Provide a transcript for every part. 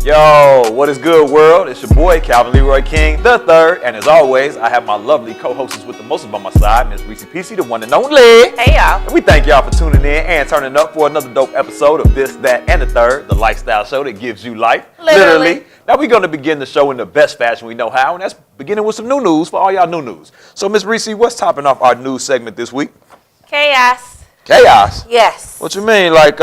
Yo, what is good, world? It's your boy, Calvin Leroy King the third, and as always, I have my lovely co-hostess with the most by my side, Ms. Reese PC, the one and only. Hey, y'all. And we thank y'all for tuning in and turning up for another dope episode of This, That, and the Third, the lifestyle show that gives you life. Literally. Now we're going to begin the show in the best fashion we know how, and that's beginning with some new news for all y'all new news. So, Ms. Reese, what's topping off our news segment this week? Chaos. Chaos? Yes. What you mean, like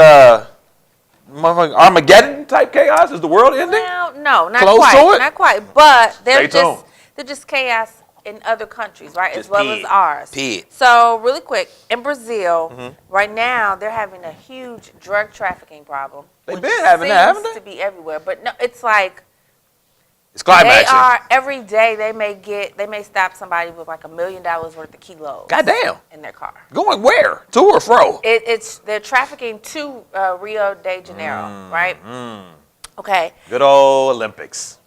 Armageddon type chaos? Is the world ending? Well, no, not Close quite. to it? Not quite. But Stay tuned. they're just chaos in other countries, right? Just as well as ours. Pit. So really quick, in Brazil, right now they're having a huge drug trafficking problem. They've been having that, haven't they? Seems to be everywhere, but no, it's like It's climaxing. every day they may stop somebody with like $1 million worth of kilos. Goddamn. In their car. Going where? To or fro? They're trafficking to Rio de Janeiro, right? Okay. Good old Olympics.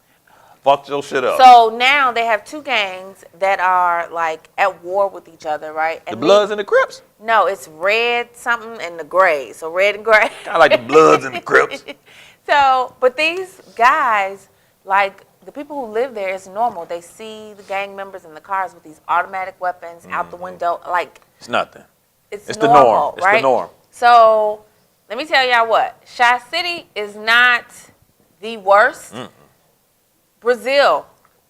Fucked your shit up. So now they have two gangs that are like at war with each other, right? The Bloods and the Crips? No, it's red something and the gray. So red and gray. Kind of like the Bloods and the Crips. So, but these guys, like the people who live there, it's normal. They see the gang members in the cars with these automatic weapons out the window. Like It's nothing. It's the norm. It's right? the norm. So let me tell y'all what. Shy City is not the worst. Brazil,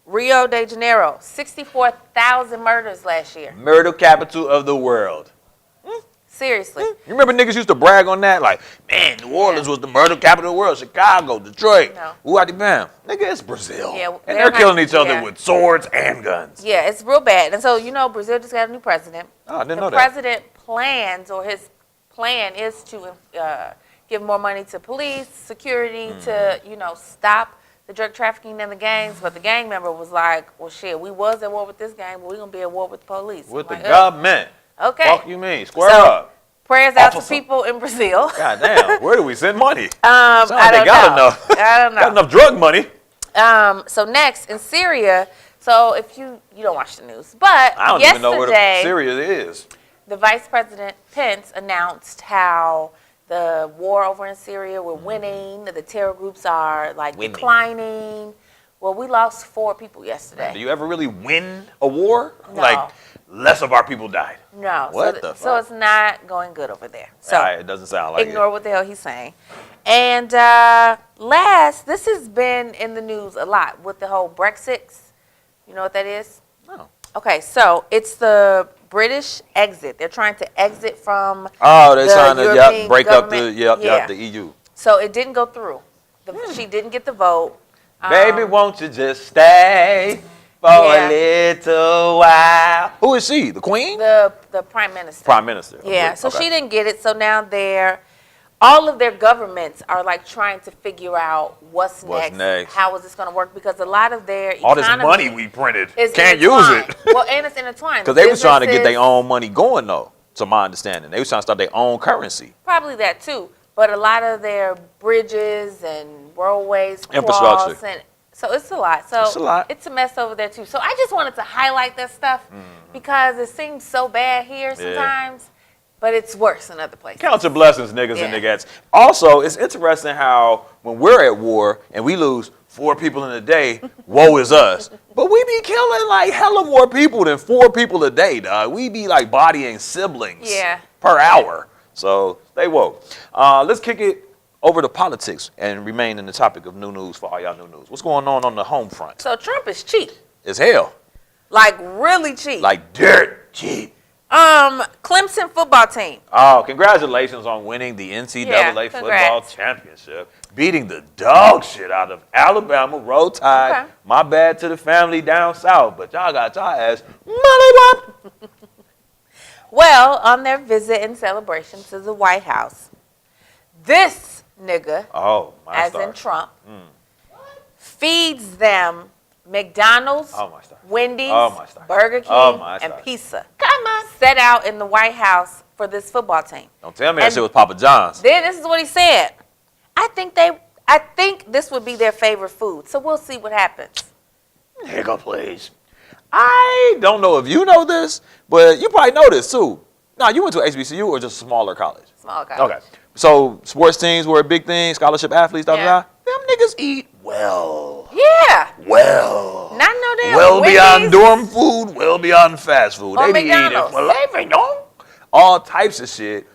Rio de Janeiro, 64,000 murders last year. Murder capital of the world. Seriously. You remember niggas used to brag on that? Like, man, New Orleans was the murder capital of the world. Chicago, Detroit. No. Bam. Nigga, it's Brazil. Yeah, and they're killing each other yeah. with swords and guns. Yeah, it's real bad. And so, you know, Brazil just got a new president. Oh, I didn't know The that. president plans, or his plan is to give more money to police, security, to, you know, stop the drug trafficking and the gangs. But the gang member was like, well, shit, we was at war with this gang, but we're going to be at war with the police. With like, the government. Okay. Fuck you mean? Square So, up. Prayers out to Officer. people in Brazil. God damn, where do we send money? I don't got know. enough. I don't know. Got enough drug money. So next, in Syria, so if you don't watch the news, but I don't even know where the Syria is. The Vice President Pence announced how the war over in Syria, we're winning, the terror groups are like declining. Well, we lost 4 people yesterday. Do you ever really win a war? No. Like, less of our people died. No. What the fuck? So it's not going good over there. So it doesn't sound like ignore what the hell he's saying. And last, this has been in the news a lot with the whole Brexit. You know what that is? No. Okay, so it's the British exit. They're trying to exit from they're trying to European break up government. the EU. So it didn't go through. She didn't get the vote. Baby, won't you just stay for a little while? Who is she? The Queen? The Prime Minister. Prime Minister. Yeah, so okay. she didn't get it. So now all of their governments are like trying to figure out what's next. How is this going to work? Because a lot of their all this money we printed can't use it. Well, and it's intertwined. Because they were trying to get their own money going, though, to my understanding. They were trying to start their own currency. Probably that, too. But a lot of their bridges and roadways, infrastructure. And so it's a lot. So it's a mess over there, too. So I just wanted to highlight that stuff because it seems so bad here sometimes. But it's worse in other places. Count your blessings, niggas and niggas. Also, it's interesting how when we're at war and we lose 4 people in a day, woe is us. But we be killing like hella more people than 4 people a day, dog. We be like bodying siblings per hour. So stay woke. Let's kick it over to politics and remain in the topic of new news for all y'all new news. What's going on the home front? So Trump is cheap. It's hell. Like really cheap. Like dirt cheap. Clemson football team. Oh, congratulations on winning the NCAA football championship. Beating the dog shit out of Alabama, Roll Tide. Okay. My bad to the family down south, but y'all got y'all ass mollywop. Well, on their visit and celebration to the White House, this nigga, in Trump, feeds them McDonald's, Wendy's, Burger King, and pizza. Come on. Set out in the White House for this football team. Don't tell me that shit was Papa John's. Then this is what he said. I think this would be their favorite food. So we'll see what happens. Here go, please. I don't know if you know this, but you probably know this too. Now, you went to HBCU or just a smaller college? Smaller college. Okay. So sports teams were a big thing, scholarship athletes, Them niggas eat well. Yeah. Well. Not no damn well Wendy's. Beyond dorm food, well beyond fast food. Or They be eating McDonald's. filet mignon, all types of shit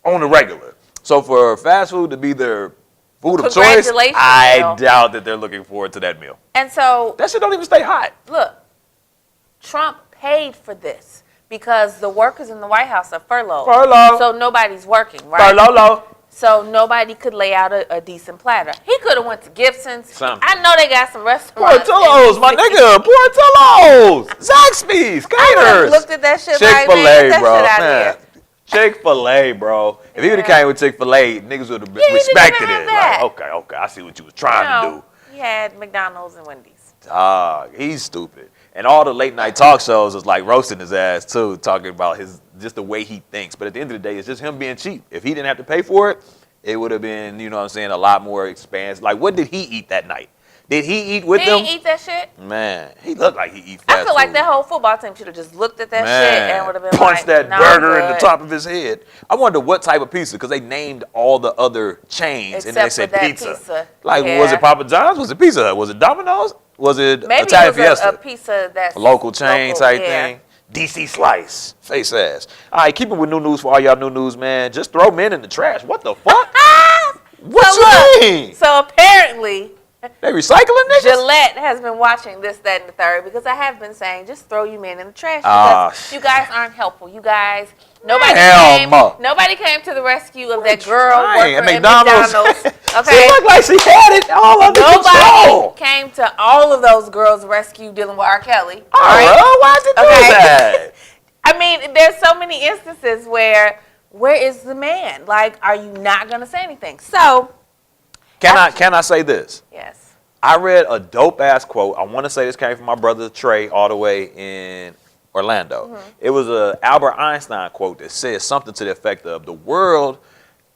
on the regular. So for fast food to be their food of choice, Congratulations, I Bill. doubt that they're looking forward to that meal. And so, That shit don't even stay hot. look, Trump paid for this because the workers in the White House are furloughed. Furlough. So nobody's working, right? Furlough. So nobody could lay out a decent platter. He could have went to Gibson's. Something. I know they got some restaurants. Portillo's, my nigga. Portillo's. Zaxby's. I would have Caterers. looked at that shit Chick-fil-A, like, man, get bro. that shit out Man. of here. Chick-fil-A, bro. If he would have came with Chick-fil-A, niggas would have Yeah, he didn't respected even have it. that. Like, okay, I see what you was trying to do. He had McDonald's and Wendy's. He's stupid. And all the late night talk shows is like roasting his ass too, talking about just the way he thinks. But at the end of the day, it's just him being cheap. If he didn't have to pay for it, it would have been, you know what I'm saying, a lot more expansive. Like, what did he eat that night? Did he eat with He them? didn't eat that shit. Man, he looked like he eat fast I feel like food. that whole football team should have just looked at that shit and would have been punched like, that nah, burger I'm in the good. top of his head. I wonder what type of pizza, because they named all the other chains and they Except said for that pizza. pizza. Like, Yeah. was it Papa John's? Was it Pizza Hut? Was it Domino's? Was it Maybe Italian it was Fiesta? a pizza that's A local chain type yeah. thing. DC Slice. Face ass. All right, keep it with new news for all y'all new news, man. Just throw men in the trash. What the fuck? What So you look, mean? So apparently, They recycling niggas? Gillette has been watching this, that, and the third because I have been saying just throw you men in the trash Ah, because you guys aren't helpful. You guys, nobody came to the rescue of that girl Trying worker at at McDonald's. McDonald's. She Okay, looked like she had it all under control. nobody came to all of those girls' rescue dealing with R. Kelly. All right, why'd you do Okay. that? I mean, there's so many instances where is the man? Like, are you not gonna say anything? So, Can I say this? yes. I read a dope ass quote. I want to say this came from my brother Trey, all the way in Orlando. Mm-hmm. It was a Albert Einstein quote that says something to the effect of the world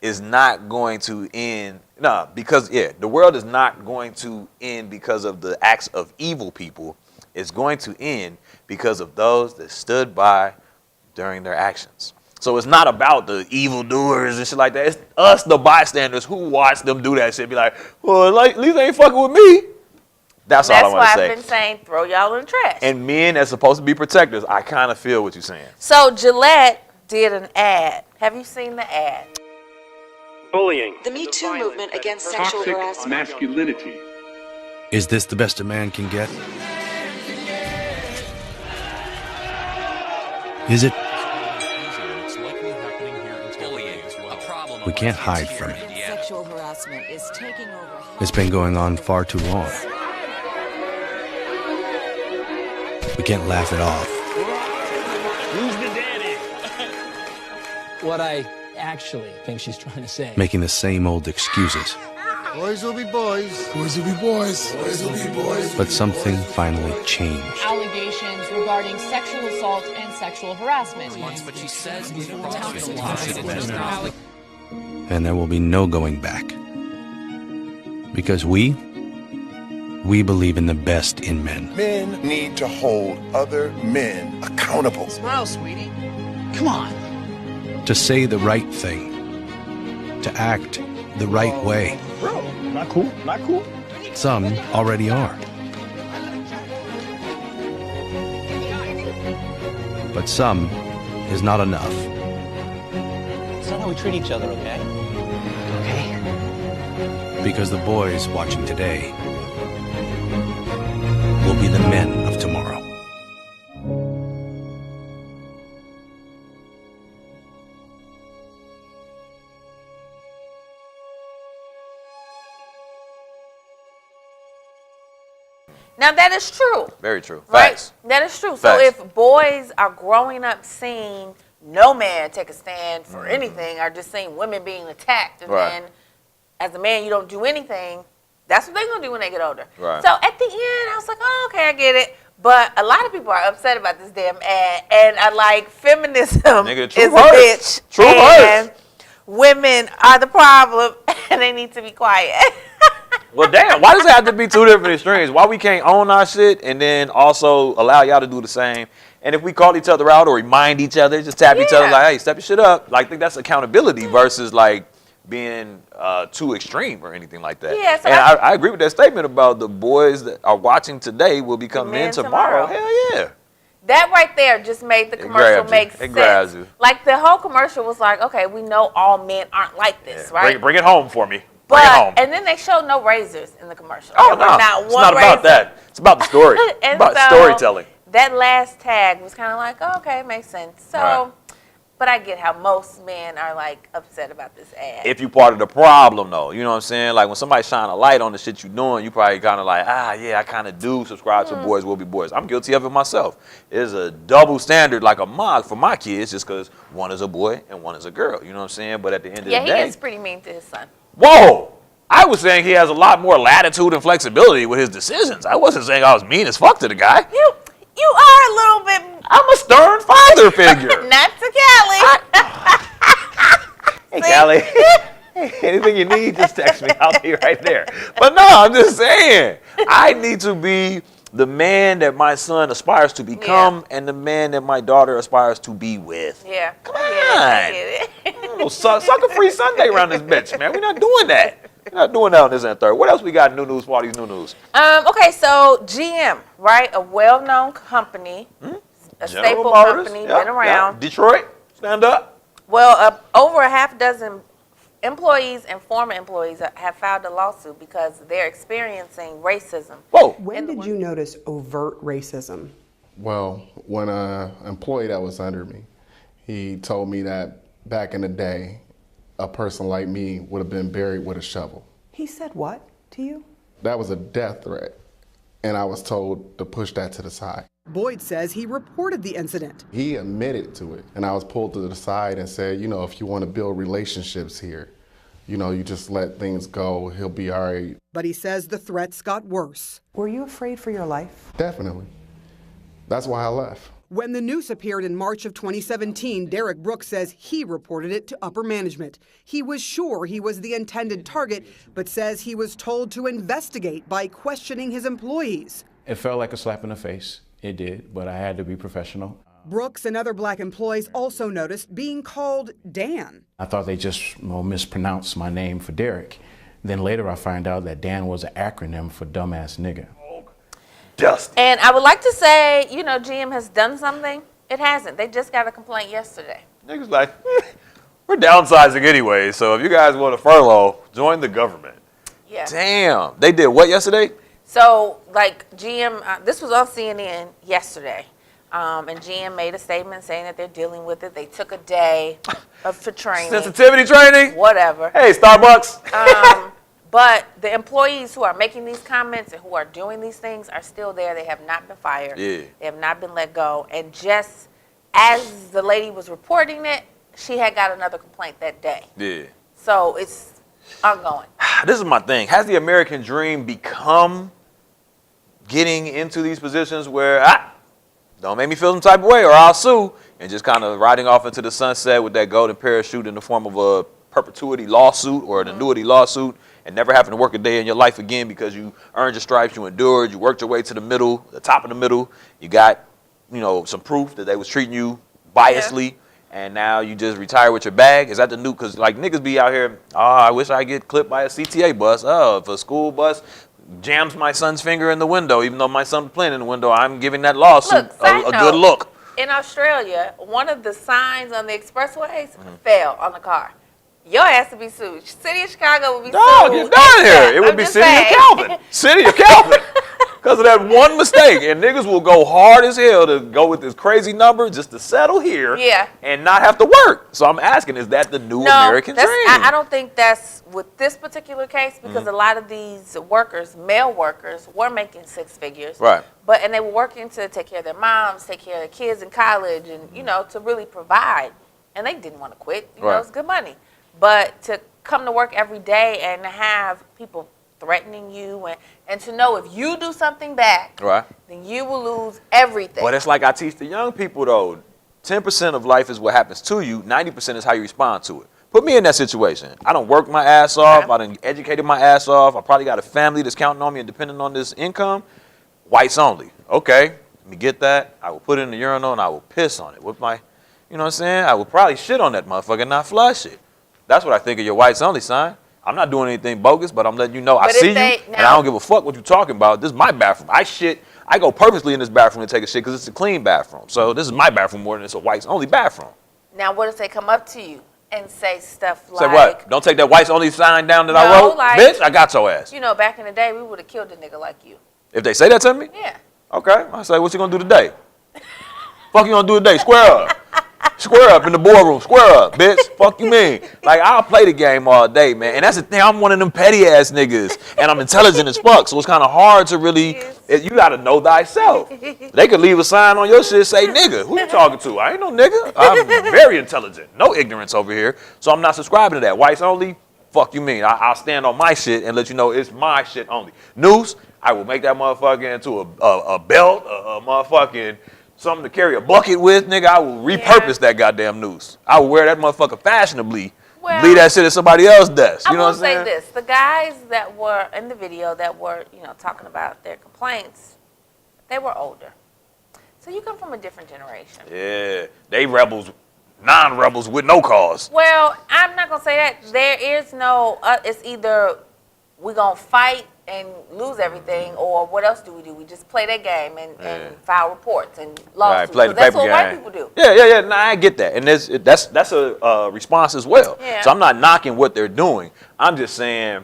is not going to end. The world is not going to end because of the acts of evil people. It's going to end because of those that stood by during their actions. So it's not about the evildoers and shit like that. It's us, the bystanders, who watch them do that shit. Be like, well, at least they ain't fucking with me. That's all I want to That's why say. I've been saying throw y'all in the trash. And men that's supposed to be protectors, I kind of feel what you're saying. So Gillette did an ad. Have you seen the ad? Bullying. The Me Too movement against sexual Toxic harassment. masculinity. Is this the best a man can get? Is it? We can't hide from it. Sexual harassment is taking over. It's been going on far too long. We can't laugh it off. Who's the daddy? What I actually think she's trying to say. Making the same old excuses. Boys will be boys. Boys will be boys. Boys will be boys. But something finally changed. Allegations regarding sexual assault and sexual harassment. And there will be no going back. Because we believe in the best in men. Men need to hold other men accountable. Smile, sweetie. Come on. To say the right thing. To act the right way. Bro, not cool. Not cool. Some already are. But some is not enough. It's not how we treat each other, okay? Okay. Because the boys watching today will be the men of tomorrow. Now that is true. Very true. Right? Facts. That is true. So Facts. if boys are growing up seeing no man take a stand for anything, or just seeing women being attacked, and Right. then as a man you don't do anything, that's what they're gonna do when they get older. Right. So at the end, I was like, oh, okay, I get it. But a lot of people are upset about this damn ad, and are like, feminism Nigga, the truth is a hurts. bitch, Truth and hurts. women are the problem, and they need to be quiet. Well, damn, why does it have to be two different extremes? Why we can't own our shit and then also allow y'all to do the same? And if we call each other out or remind each other, just tap each other Yeah. like, hey, step your shit up. Like, I think that's accountability versus like being too extreme or anything like that. Yeah, so and I agree with that statement about the boys that are watching today will become men tomorrow. Hell yeah. That right there just made the commercial make sense. It grabs you. Like the whole commercial was like, okay, we know all men aren't like this, right? Bring it home for me. But, bring it home. And then they showed no razors in the commercial. Oh, no. It's not about that. It's about the story. It's about storytelling. That last tag was kind of like, oh, okay, it makes sense. So, right. But I get how most men are like upset about this ad. If you part of the problem, though, you know what I'm saying? Like when somebody shine a light on the shit you doing, you probably kind of like, yeah, I kind of do subscribe to Boys Will Be Boys. I'm guilty of it myself. It's a double standard, like a mug for my kids, just because one is a boy and one is a girl. You know what I'm saying? But at the end of the day, he gets pretty mean to his son. Whoa! I was saying he has a lot more latitude and flexibility with his decisions. I wasn't saying I was mean as fuck to the guy. You are a little bit. I'm a stern father figure. Not to Callie. Hey, Callie. Anything you need, just text me. I'll be right there. But no, I'm just saying. I need to be the man that my son aspires to become and the man that my daughter aspires to be with. Yeah. Come on. I get it. Sucker-free Sunday around this bitch, man. We're not doing that. We're not doing that on this and third. What else we got in new news for all these new news? Okay, so GM, right? A well-known company, a General staple Motors, company, been around. Detroit, stand up. Well, over a half dozen employees and former employees have filed a lawsuit because they're experiencing racism. Whoa. When did you notice overt racism? Well, when an employee that was under me, he told me that back in the day, a person like me would have been buried with a shovel. He said what to you? That was a death threat, and I was told to push that to the side. Boyd says he reported the incident. He admitted to it, and I was pulled to the side and said, if you want to build relationships here, you just let things go, he'll be all right. But he says the threats got worse. Were you afraid for your life? Definitely. That's why I left. When the noose appeared in March of 2017, Derek Brooks says he reported it to upper management. He was sure he was the intended target, but says he was told to investigate by questioning his employees. It felt like a slap in the face. It did, but I had to be professional. Brooks and other black employees also noticed being called Dan. I thought they just mispronounced my name for Derek. Then later I find out that Dan was an acronym for dumbass nigga. Dusty. And I would like to say, GM has done something. It hasn't. They just got a complaint yesterday. Niggas like, we're downsizing anyway, so if you guys want to furlough, join the government. Yeah. Damn. They did what yesterday? So, GM, this was on CNN yesterday, and GM made a statement saying that they're dealing with it. They took a day for training. Sensitivity training? Whatever. Hey, Starbucks. But the employees who are making these comments and who are doing these things are still there. They have not been fired. Yeah. They have not been let go. And just as the lady was reporting it, she had got another complaint that day. Yeah. So it's ongoing. This is my thing. Has the American dream become getting into these positions where, don't make me feel some type of way or I'll sue, and just kind of riding off into the sunset with that golden parachute in the form of a perpetuity lawsuit or an annuity lawsuit, and never having to work a day in your life again because you earned your stripes, you endured, you worked your way to the middle, the top of the middle, you got, some proof that they was treating you biasly, and now you just retire with your bag? Is that the new, because niggas be out here, I wish I get clipped by a CTA bus. If a school bus jams my son's finger in the window, even though my son's playing in the window, I'm giving that lawsuit a good look. In Australia, one of the signs on the expressways fell on the car. Your ass to be sued. City of Chicago would be sued. Get down here. It would be City of Calvin. City of Calvin. Because of that one mistake. And niggas will go hard as hell to go with this crazy number just to settle here and not have to work. So I'm asking, is that the new American dream? I don't think that's with this particular case because a lot of these workers, male workers, were making six figures. Right. And they were working to take care of their moms, take care of their kids in college, and, to really provide. And they didn't want to quit. It's good money. But to come to work every day and have people threatening you and to know if you do something back, then you will lose everything. But it's like I teach the young people, though. 10% of life is what happens to you. 90% is how you respond to it. Put me in that situation. I done worked my ass off. I done educated my ass off. I probably got a family that's counting on me and depending on this income. Whites only. Okay, let me get that. I will put it in the urinal and I will piss on it with my, I will probably shit on that motherfucker and not flush it. That's what I think of your whites only sign. I'm not doing anything bogus, but I'm letting you know I But see you, they- and I don't give a fuck what you're talking about. This is my bathroom. I go purposely in this bathroom to take a shit because it's a clean bathroom. So this is my bathroom more than it's a whites only bathroom. Now, what if they come up to you and say stuff like... Say what? Don't take that whites only sign down that I No, wrote? like- Bitch, I got your ass. You know, back in the day, we would have killed a nigga like you. If they say that to me? Yeah. Okay. I say, what you gonna do today? Fuck you gonna do today? Square up. Square up in the boardroom. Square up, bitch. Fuck you mean? Like, I'll play the game all day, man. And that's the thing. I'm one of them petty ass niggas. And I'm intelligent as fuck. So it's kind of hard to really, you got to know thyself. They could leave a sign on your shit say nigga. Who you talking to? I ain't no nigga. I'm very intelligent. No ignorance over here. So I'm not subscribing to that. Whites only, fuck you mean? I'll stand on my shit and let you know it's my shit only. Noose, I will make that motherfucker into a belt, a motherfucking... something to carry a bucket with, nigga. I will repurpose that goddamn noose. I will wear that motherfucker fashionably. Leave that shit at somebody else's desk. You know what I'm saying? I will say this. The guys that were in the video that were, talking about their complaints, they were older. So you come from a different generation. Yeah. They rebels, non-rebels with no cause. Well, I'm not going to say that. There is no, it's either we're going to fight and lose everything, or what else do? We just play that game and file reports and lawsuits. Play the That's paper what white game. people do. Yeah. Nah, I get that, and that's a response as well. Yeah. So I'm not knocking what they're doing. I'm just saying,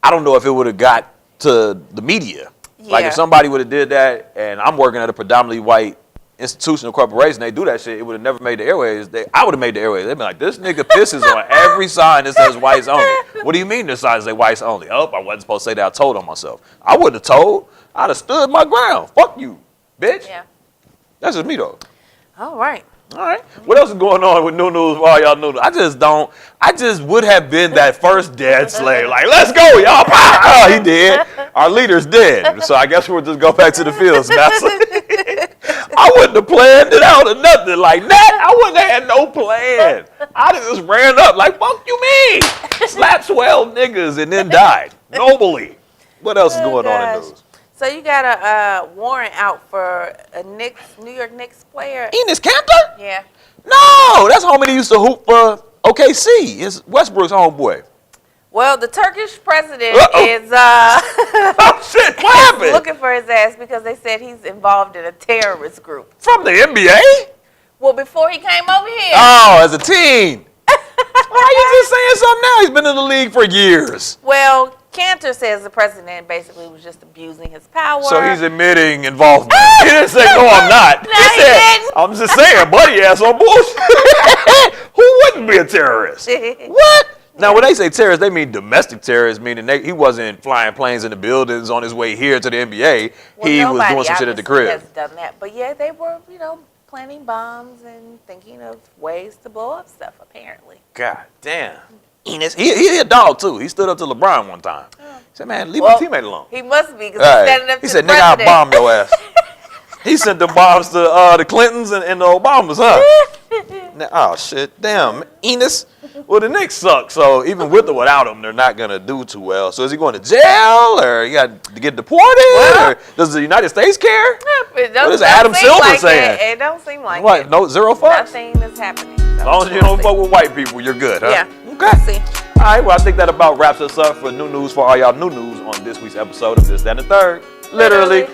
I don't know if it would have got to the media. Yeah. Like if somebody would have did that, and I'm working at a predominantly white institutional corporation, they do that shit, it would have never made the airways. I would have made the airways. They'd be like, this nigga pisses on every sign that says whites only. What do you mean this sign say whites only? Oh, I wasn't supposed to say that. I told on myself. I wouldn't have told. I'd have stood my ground. Fuck you, bitch. Yeah. That's just me though. All right. All right. What else is going on with New News for all y'all new? I just would have been that first dead slave. Like, let's go, y'all. Oh, he dead. Our leader's dead. So I guess we'll just go back to the fields, Massa. I wouldn't have planned it out or nothing like that. I wouldn't have had no plan. I'd have just ran up like, fuck you mean? Slapped 12 niggas and then died. Nobly. What else is going on in the news? So you got a warrant out for a New York Knicks player. Enes Kanter? Yeah. No, that's homie that used to hoop for OKC. It's Westbrook's homeboy. Well, the Turkish president is oh shit! What happened? Looking for his ass because they said he's involved in a terrorist group. From the NBA? Well, before he came over here. Oh, as a teen. Why are you just saying something now? He's been in the league for years. Well, Cantor says the president basically was just abusing his power. So he's admitting involvement. He didn't say, no, I'm not. No, he said, didn't. I'm just saying, buddy ass on bullshit. Who wouldn't be a terrorist? What? Now, when they say terrorist, they mean domestic terrorists, meaning he wasn't flying planes in the buildings on his way here to the NBA. Well, he was doing some shit at the crib. Has done that. But yeah, they were, planting bombs and thinking of ways to blow up stuff, apparently. God damn. Enes, he a dog, too. He stood up to LeBron one time. He said, man, leave my teammate alone. He must be, because he's standing up to He said, the nigga, I'll president. bomb your ass. He sent them bombs to the Clintons and the Obamas, huh? Now, oh, shit. Damn. Enes. Well, the Knicks suck, so even with or without him, they're not going to do too well. So is he going to jail, or you got to get deported, or does the United States care? What is Adam Silver saying? It don't seem like What, it. no, zero fucks? Nothing is happening. As long as you don't fuck with white people, you're good, huh? Yeah. Okay. We'll see. All right, well, I think that about wraps us up for new news for all y'all new news on this week's episode of This, That, and the Third. Literally.